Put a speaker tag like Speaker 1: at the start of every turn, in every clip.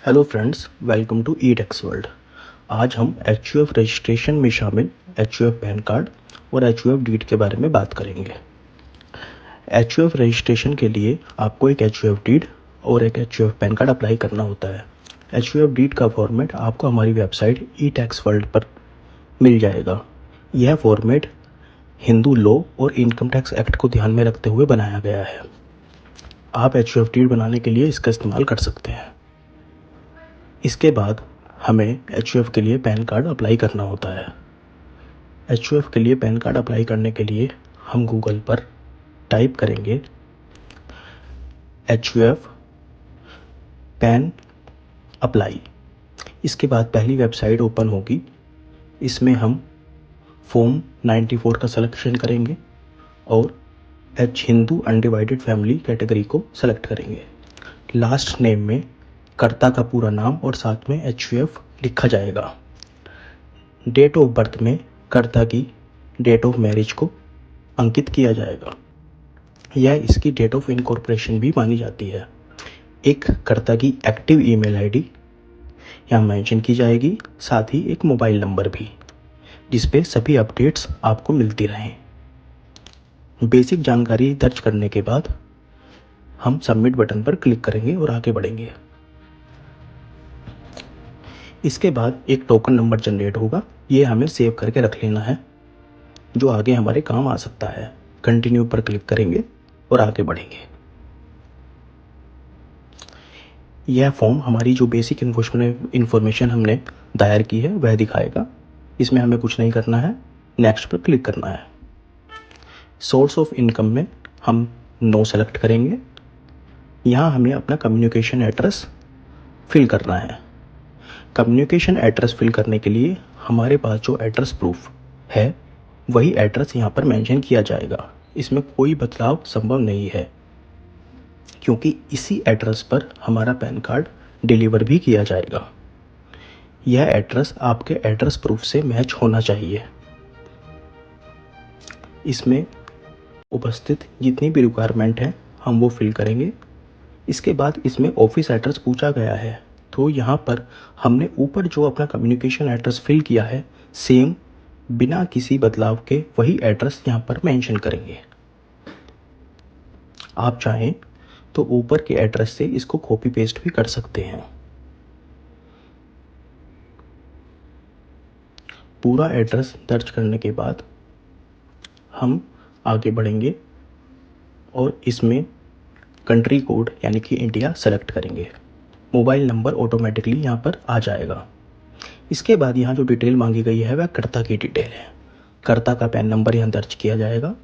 Speaker 1: Hello friends, welcome to e tax world. आज हम H registration में शामिल एच पैन कार्ड और एच डीड के बारे में बात करेंगे। एच रजिस्ट्रेशन के लिए आपको एक एच डीड और एक एच पैन कार्ड अप्लाई करना होता है। एच डीड का फॉर्मेट आपको हमारी वेबसाइट ई टेक्स वर्ल्ड पर मिल जाएगा। यह फॉर्मेट हिंदू लॉ और इनकम टैक्स एक्ट को ध्यान में रखते हुए बनाया गया है। आप एच डीड बनाने के लिए इसका इस्तेमाल कर सकते हैं। इसके बाद हमें एच के लिए पैन कार्ड अप्लाई करना होता है। एच के लिए पैन कार्ड अप्लाई करने के लिए हम गूगल पर टाइप करेंगे एच पैन अप्लाई। इसके बाद पहली वेबसाइट ओपन होगी। इसमें हम फॉर्म 94 का सिलेक्शन करेंगे और H Hindu undivided family category को सेलेक्ट करेंगे। लास्ट नेम में कर्ता का पूरा नाम और साथ में एच लिखा जाएगा। डेट ऑफ बर्थ में कर्ता की डेट ऑफ मैरिज को अंकित किया जाएगा। यह इसकी डेट ऑफ इनकॉर्पोरेशन भी मानी जाती है। एक कर्ता की एक्टिव ईमेल आईडी यहाँ मेंशन की जाएगी, साथ ही एक मोबाइल नंबर भी, जिस पे सभी अपडेट्स आपको मिलती रहें। बेसिक जानकारी दर्ज करने के बाद हम सबमिट बटन पर क्लिक करेंगे और आगे बढ़ेंगे। इसके बाद एक टोकन नंबर जनरेट होगा। ये हमें सेव करके रख लेना है, जो आगे हमारे काम आ सकता है। कंटिन्यू पर क्लिक करेंगे और आगे बढ़ेंगे। यह फॉर्म हमारी जो बेसिक इन्फॉर्मेशन हमने दायर की है वह दिखाएगा। इसमें हमें कुछ नहीं करना है, नेक्स्ट पर क्लिक करना है। सोर्स ऑफ इनकम में हम नो सेलेक्ट करेंगे। यहाँ हमें अपना कम्युनिकेशन एड्रेस फिल करना है। कम्युनिकेशन एड्रेस फिल करने के लिए हमारे पास जो एड्रेस प्रूफ है वही एड्रेस यहाँ पर मेंशन किया जाएगा। इसमें कोई बदलाव संभव नहीं है, क्योंकि इसी एड्रेस पर हमारा पैन कार्ड डिलीवर भी किया जाएगा। यह एड्रेस आपके एड्रेस प्रूफ से मैच होना चाहिए। इसमें उपस्थित जितनी भी रिक्वायरमेंट है हम वो फिल करेंगे। इसके बाद इसमें ऑफिस एड्रेस पूछा गया है, तो यहाँ पर हमने ऊपर जो अपना कम्युनिकेशन एड्रेस फिल किया है सेम बिना किसी बदलाव के वही एड्रेस यहाँ पर मेंशन करेंगे। आप चाहें तो ऊपर के एड्रेस से इसको कॉपी पेस्ट भी कर सकते हैं। पूरा एड्रेस दर्ज करने के बाद हम आगे बढ़ेंगे और इसमें कंट्री कोड यानी कि इंडिया सेलेक्ट करेंगे। मोबाइल नंबर ऑटोमेटिकली यहाँ पर आ जाएगा। इसके बाद यहाँ जो डिटेल मांगी गई है वह कर्ता की डिटेल है। कर्ता का पैन नंबर यहाँ दर्ज किया जाएगा।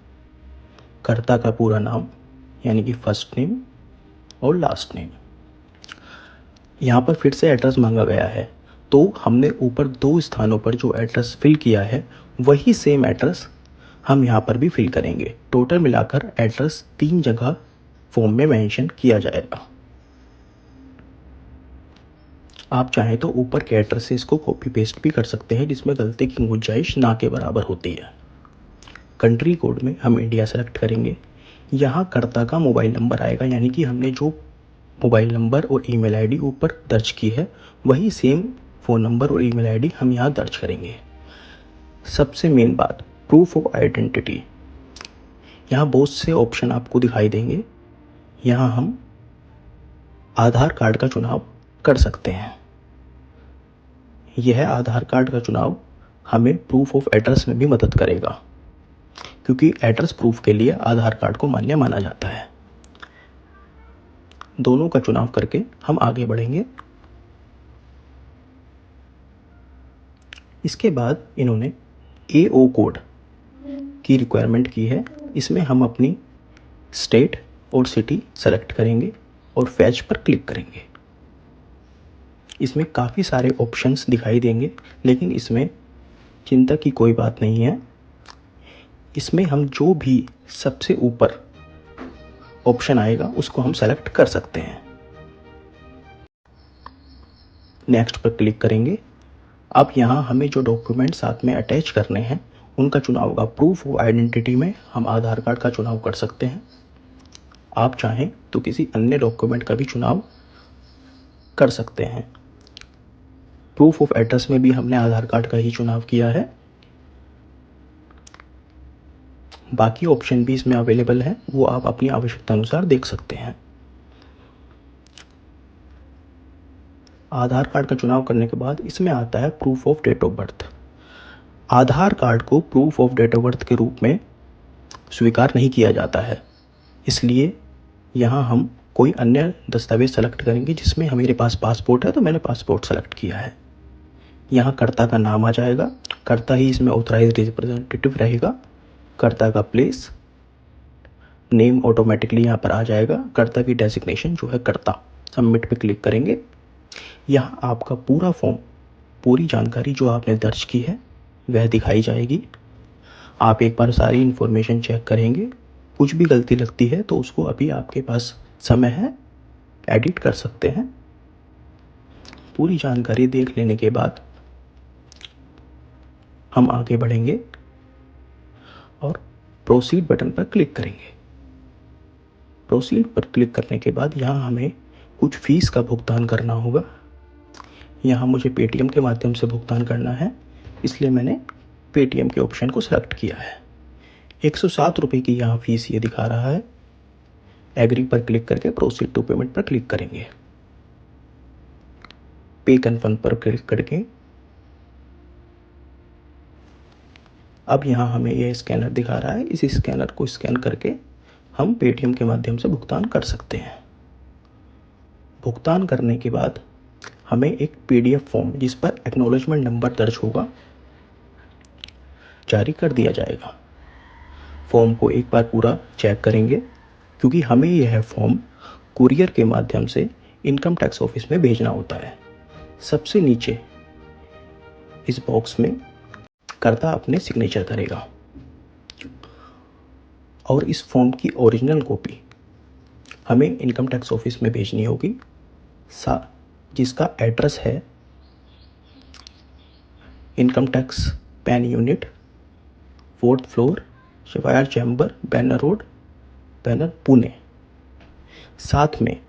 Speaker 1: कर्ता का पूरा नाम यानी कि फर्स्ट नेम और लास्ट नेम। यहाँ पर फिर से एड्रेस मांगा गया है, तो हमने ऊपर 2 स्थानों पर जो एड्रेस फिल किया है वही सेम एड्रेस हम यहाँ पर भी फिल करेंगे। टोटल मिलाकर एड्रेस 3 जगह फॉर्म में मेंशन किया जाएगा। आप चाहें तो ऊपर के एड्रेस से इसको कॉपी पेस्ट भी कर सकते हैं, जिसमें गलती की गुंजाइश ना के बराबर होती है। कंट्री कोड में हम इंडिया सेलेक्ट करेंगे। यहाँ कर्ता का मोबाइल नंबर आएगा, यानी कि हमने जो मोबाइल नंबर और ईमेल आईडी ऊपर दर्ज की है वही सेम फ़ोन नंबर और ईमेल आईडी हम यहाँ दर्ज करेंगे। सबसे मेन बात, प्रूफ ऑफ आइडेंटिटी। यहाँ बहुत से ऑप्शन आपको दिखाई देंगे। यहाँ हम आधार कार्ड का चुनाव कर सकते हैं। यह आधार कार्ड का चुनाव हमें प्रूफ ऑफ एड्रेस में भी मदद करेगा, क्योंकि एड्रेस प्रूफ के लिए आधार कार्ड को मान्य माना जाता है। दोनों का चुनाव करके हम आगे बढ़ेंगे। इसके बाद इन्होंने AO कोड की रिक्वायरमेंट की है। इसमें हम अपनी स्टेट और सिटी सेलेक्ट करेंगे और फैच पर क्लिक करेंगे। इसमें काफ़ी सारे ऑप्शंस दिखाई देंगे, लेकिन इसमें चिंता की कोई बात नहीं है। इसमें हम जो भी सबसे ऊपर ऑप्शन आएगा उसको हम सेलेक्ट कर सकते हैं। नेक्स्ट पर क्लिक करेंगे। अब यहाँ हमें जो डॉक्यूमेंट साथ में अटैच करने हैं उनका चुनाव होगा। प्रूफ ऑफ आइडेंटिटी में हम आधार कार्ड का चुनाव कर सकते हैं। आप चाहें तो किसी अन्य डॉक्यूमेंट का भी चुनाव कर सकते हैं। प्रूफ ऑफ एड्रेस में भी हमने आधार कार्ड का ही चुनाव किया है। बाकी ऑप्शन भी इसमें अवेलेबल है, वो आप अपनी आवश्यकता अनुसार देख सकते हैं। आधार कार्ड का चुनाव करने के बाद इसमें आता है proof of date of birth. Aadhaar card को proof of date of birth के रूप में स्वीकार नहीं किया जाता है, इसलिए यहाँ हम कोई अन्य दस्तावेज सेलेक्ट करेंगे। जिसमें मेरे पास पासपोर्ट है तो मैंने पासपोर्ट सेलेक्ट किया है। यहाँ कर्ता का नाम आ जाएगा, कर्ता ही इसमें ऑथराइज रिप्रेजेंटेटिव रहेगा। कर्ता का प्लेस, नेम ऑटोमेटिकली यहाँ पर आ जाएगा। कर्ता की डेजिग्नेशन जो है कर्ता, सबमिट पे क्लिक करेंगे। यहाँ आपका पूरा फॉर्म, पूरी जानकारी जो आपने दर्ज की है वह दिखाई जाएगी। आप एक बार सारी इन्फॉर्मेशन चेक करेंगे, कुछ भी गलती लगती है तो उसको अभी आपके पास समय है, एडिट कर सकते हैं। पूरी जानकारी देख लेने के बाद हम आगे बढ़ेंगे और प्रोसीड बटन पर क्लिक करेंगे। प्रोसीड पर क्लिक करने के बाद यहाँ हमें कुछ फीस का भुगतान करना होगा। यहाँ मुझे पेटीएम के माध्यम से भुगतान करना है, इसलिए मैंने पेटीएम के ऑप्शन को सिलेक्ट किया है। 107 रुपये की यहाँ फीस ये दिखा रहा है। एग्री पर क्लिक करके प्रोसीड टू पेमेंट पर क्लिक करेंगे। पे कन्फर्म पर क्लिक करके अब यहाँ हमें ये स्कैनर दिखा रहा है। इस स्कैनर को स्कैन करके हम पेटीएम के माध्यम से भुगतान कर सकते हैं। भुगतान करने के बाद हमें एक पीडीएफ फॉर्म, जिस पर एक्नॉलेजमेंट नंबर दर्ज होगा, जारी कर दिया जाएगा। फॉर्म को एक बार पूरा चेक करेंगे, क्योंकि हमें यह फॉर्म कुरियर के माध्यम से इनकम टैक्स ऑफिस में भेजना होता है। सबसे नीचे इस बॉक्स में कर्ता अपने सिग्नेचर करेगा और इस फॉर्म की ओरिजिनल कॉपी हमें इनकम टैक्स ऑफिस में भेजनी होगी, जिसका एड्रेस है income tax PAN unit, 4th floor, शिवायर चैम्बर, बैनर रोड, बैनर, पुणे। साथ में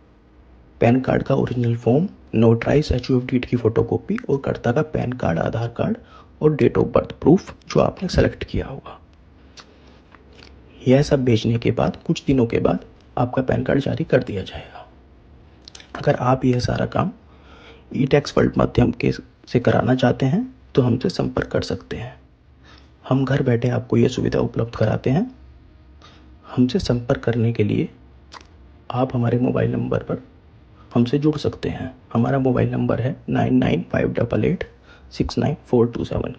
Speaker 1: पैन कार्ड का original form, notarise HUF deed की फ़ोटोकॉपी और कर्ता का पैन कार्ड, आधार कार्ड और डेट ऑफ बर्थ प्रूफ जो आपने सेलेक्ट किया होगा। यह सब भेजने के बाद कुछ दिनों के बाद आपका पैन कार्ड जारी कर दिया जाएगा। अगर आप यह सारा काम ई टैक्स वर्ल्ड माध्यम से कराना चाहते हैं तो हमसे संपर्क कर सकते हैं। हम घर बैठे आपको ये सुविधा उपलब्ध कराते हैं। हमसे संपर्क करने के लिए आप हमारे मोबाइल नंबर पर हमसे जुड़ सकते हैं। हमारा मोबाइल नंबर है 9958869427।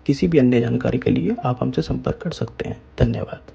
Speaker 1: किसी भी अन्य जानकारी के लिए आप हमसे संपर्क कर सकते हैं। धन्यवाद।